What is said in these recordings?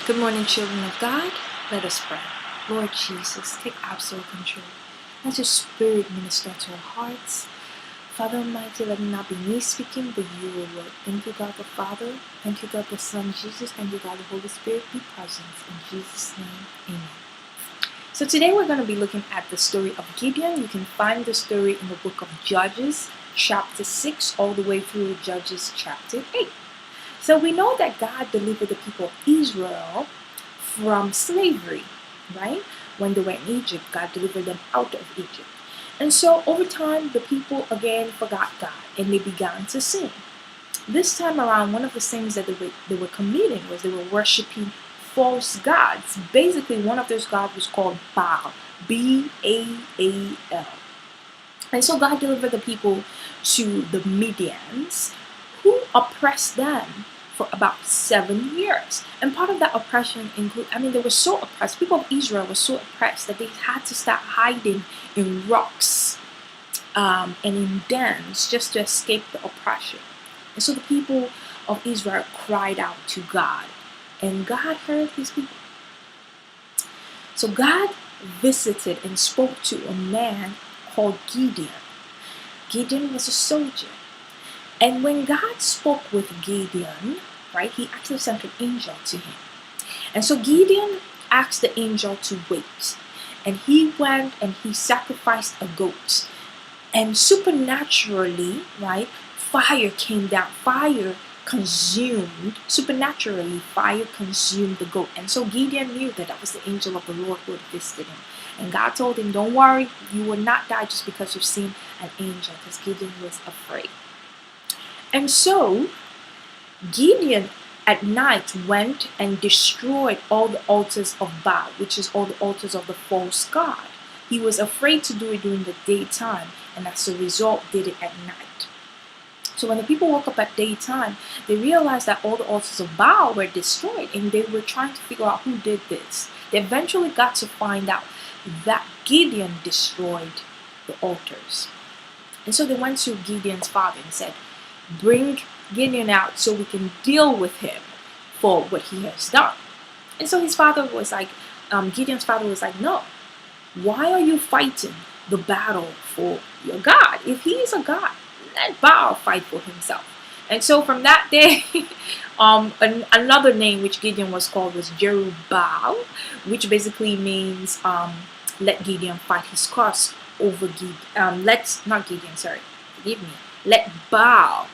Good morning, children of God. Let us pray. Lord Jesus, take absolute control. Let your spirit minister to our hearts. Father Almighty, let it not be me speaking, but you, O Lord. Thank you, God the Father. Thank you, God the Son, Jesus. Thank you, God the Holy Spirit. Be present. In Jesus' name, amen. So today we're going to be looking at the story of Gideon. You can find the story in the book of Judges, chapter 6, all the way through Judges, chapter 8. So we know that God delivered the people of Israel from slavery, right? When they were in Egypt, God delivered them out of Egypt. And so over time, the people again forgot God and they began to sin. This time around, one of the sins that they were committing was they were worshiping false gods. Basically, one of those gods was called Baal, B-A-A-L. And so God delivered the people to the Midians, who oppressed them for about 7 years. And part of that oppression they were so oppressed, people of Israel were so oppressed that they had to start hiding in rocks and in dens just to escape the oppression. And so the people of Israel cried out to God, and God heard his people. So God visited and spoke to a man called Gideon. Gideon was a soldier. And when God spoke with Gideon, right, he actually sent an angel to him. And so Gideon asked the angel to wait. And he went and he sacrificed a goat. And supernaturally, right, fire came down. Supernaturally, fire consumed the goat. And so Gideon knew that was the angel of the Lord who had visited him. And God told him, don't worry, you will not die just because you've seen an angel, because Gideon was afraid. And so Gideon at night went and destroyed all the altars of Baal, which is all the altars of the false god. He was afraid to do it during the daytime, and as a result did it at night. So when the people woke up at daytime, they realized that all the altars of Baal were destroyed, and they were trying to figure out who did this. They eventually got to find out that Gideon destroyed the altars. And so they went to Gideon's father and said, bring Gideon out so we can deal with him for what he has done. And so his father was like, Gideon's father was like, no, why are you fighting the battle for your God? If he is a God, let Baal fight for himself. And so from that day, another name which Gideon was called was Jerubbaal, which basically means let Gideon fight his cause over Gideon. Let Baal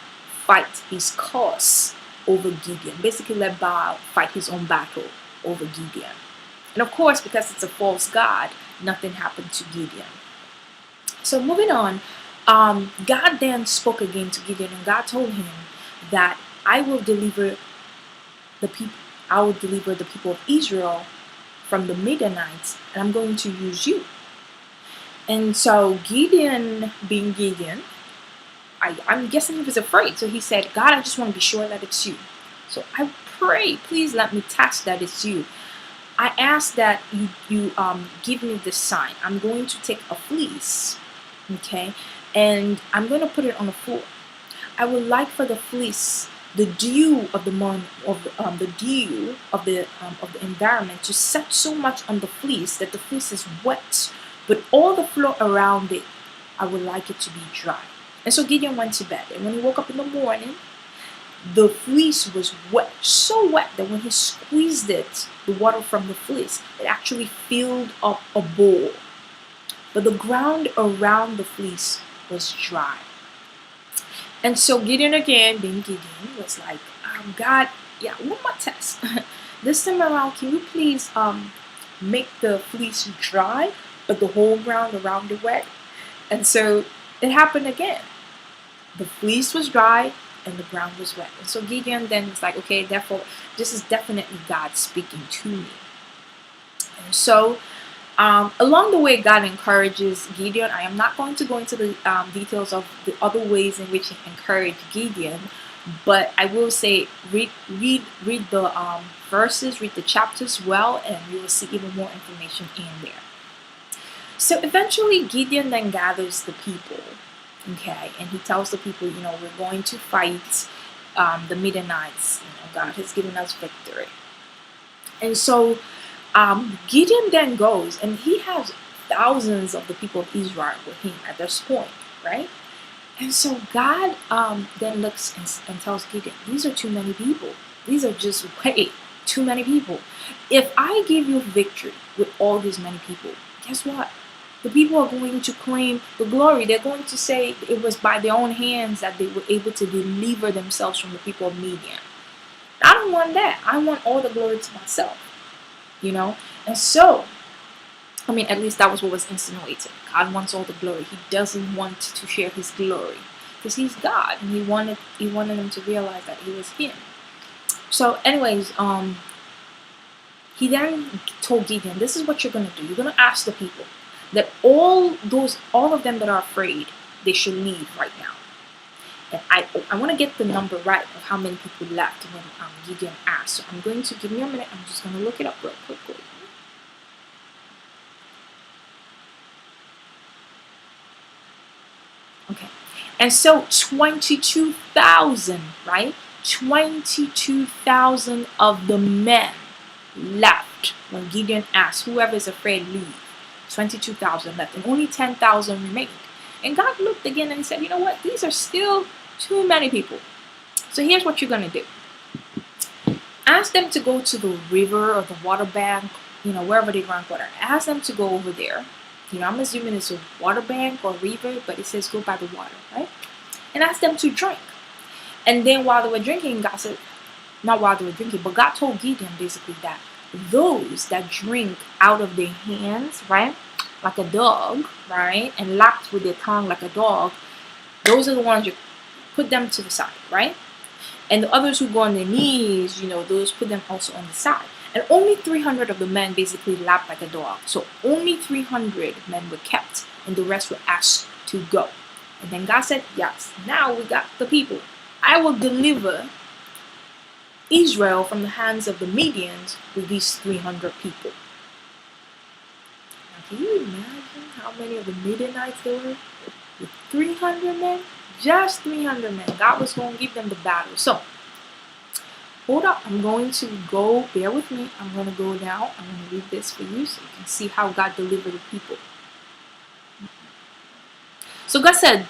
fight his cause over Gideon. Basically, let Baal fight his own battle over Gideon. And of course, because it's a false god, nothing happened to Gideon. So moving on, God then spoke again to Gideon, and God told him that I will deliver the people of Israel from the Midianites, and I'm going to use you. And so Gideon, being Gideon, I'm guessing he was afraid. So he said, God, I just want to be sure that it's you. So I pray, please let me test that it's you. I ask that you give me the sign. I'm going to take a fleece, okay, and I'm going to put it on the floor. I would like for the fleece, the dew of the morning, the dew of the environment, to set so much on the fleece that the fleece is wet, but all the floor around it, I would like it to be dry. And so Gideon went to bed, and when he woke up in the morning, the fleece was wet, so wet that when he squeezed it, the water from the fleece, it actually filled up a bowl. But the ground around the fleece was dry. And so Gideon again, being Gideon, was like, God, yeah, one more test. This time around, can you please make the fleece dry, but the whole ground around it wet? And so it happened again. The fleece was dry and the ground was wet. And so Gideon then was like, okay, therefore, this is definitely God speaking to me. And so along the way, God encourages Gideon. I am not going to go into the details of the other ways in which he encouraged Gideon, but I will say read the verses, read the chapters well, and you will see even more information in there. So eventually Gideon then gathers the people, okay, and he tells the people, we're going to fight the Midianites. God has given us victory. And so Gideon then goes, and he has thousands of the people of Israel with him at this point, right? And so God then looks and tells Gideon, these are too many people. These are just way too many people. If I give you victory with all these many people, guess what? The people are going to claim the glory. They're going to say it was by their own hands that they were able to deliver themselves from the people of Midian. I don't want that. I want all the glory to myself, you know? And so, I mean, at least that was what was insinuated. God wants all the glory. He doesn't want to share his glory because he's God, and he wanted them to realize that it was him. So, anyways, he then told Gideon, "This is what you're gonna do. You're gonna ask the people that all of them that are afraid, they should leave right now." And I want to get the number right of how many people left when Gideon asked. So I'm going to give me a minute. I'm just gonna look it up real quickly. Okay, and so 22,000, right? 22,000 of the men left when Gideon asked, whoever is afraid, leave. 22,000 left, and only 10,000 remained. And God looked again and he said, you know what? These are still too many people. So here's what you're going to do. Ask them to go to the river or the water bank, wherever they drank water. Ask them to go over there. I'm assuming it's a water bank or river, but it says go by the water, right? And ask them to drink. And then while they were drinking, God said, not while they were drinking, but God told Gideon basically that those that drink out of their hands, right, like a dog, right, and lapped with their tongue like a dog, those are the ones you put them to the side, right? And the others who go on their knees, those put them also on the side. And only 300 of the men basically lapped like a dog. So only 300 men were kept, and the rest were asked to go. And then God said, yes, now we got the people. I will deliver Israel from the hands of the Medians with these 300 people. Now, can you imagine how many of the Midianites there were? With 300 men? Just 300 men. God was going to give them the battle. So, hold up. I'm going to go, bear with me. I'm going to go now. I'm going to read this for you so you can see how God delivered the people. So God said,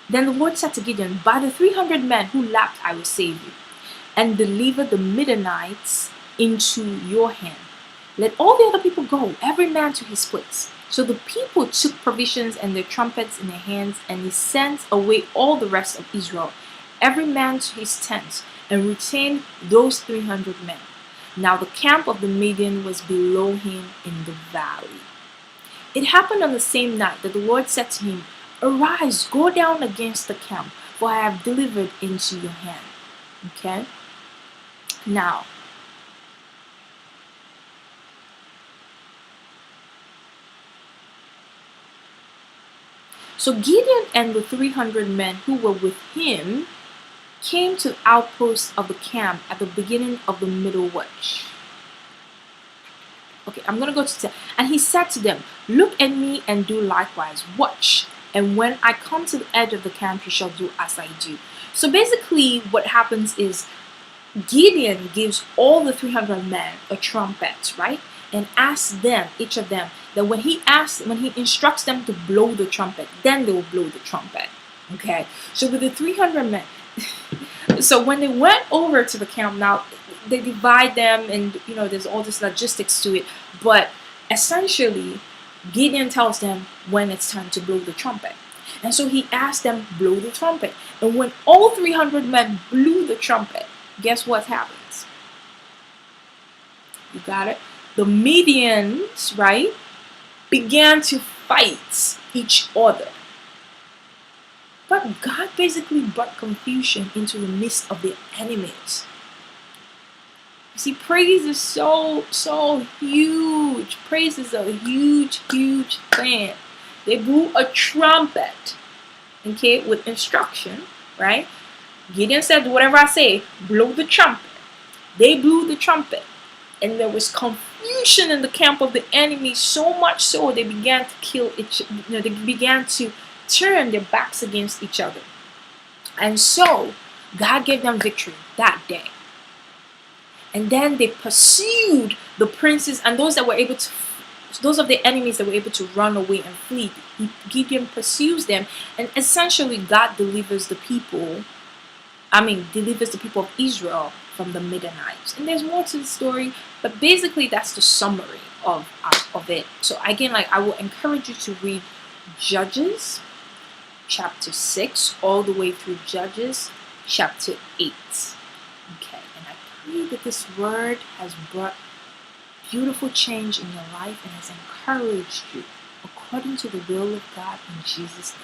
then the Lord said to Gideon, by the 300 men who lapped, I will save you, and deliver the Midianites into your hand. Let all the other people go, every man to his place. So the people took provisions and their trumpets in their hands, and he sent away all the rest of Israel, every man to his tent, and retained those 300 men. Now the camp of the Midian was below him in the valley. It happened on the same night that the Lord said to him, arise, go down against the camp, for I have delivered into your hand. Okay? Now, so Gideon and the 300 men who were with him came to the outposts of the camp at the beginning of the middle watch. Okay, I'm going to go to 10. And he said to them, look at me and do likewise. Watch. And when I come to the edge of the camp, you shall do as I do. So basically what happens is Gideon gives all the 300 men a trumpet, right? And asks them, each of them, that when he instructs them to blow the trumpet, then they will blow the trumpet. Okay? So with the 300 men, so when they went over to the camp, now they divide them, and there's all this logistics to it, but essentially Gideon tells them when it's time to blow the trumpet. And so he asked them, blow the trumpet. And when all 300 men blew the trumpet, guess what happens? You got it? The Midians, right, began to fight each other. But God basically brought confusion into the midst of their enemies. You see, praise is so huge. Praise is a huge thing. They blew a trumpet, okay, with instruction, right? Gideon said, whatever I say, blow the trumpet. They blew the trumpet. And there was confusion in the camp of the enemy, so much so they began to kill they began to turn their backs against each other. And so God gave them victory that day. And then they pursued the princes and those that were able to, those of the enemies that were able to run away and flee. Gideon pursues them, and essentially God delivers the people. Delivers the people of Israel from the Midianites. And there's more to the story, but basically that's the summary of it. So again, like, I will encourage you to read Judges chapter 6 all the way through Judges chapter 8. Okay, and I pray that this word has brought beautiful change in your life and has encouraged you according to the will of God in Jesus' name.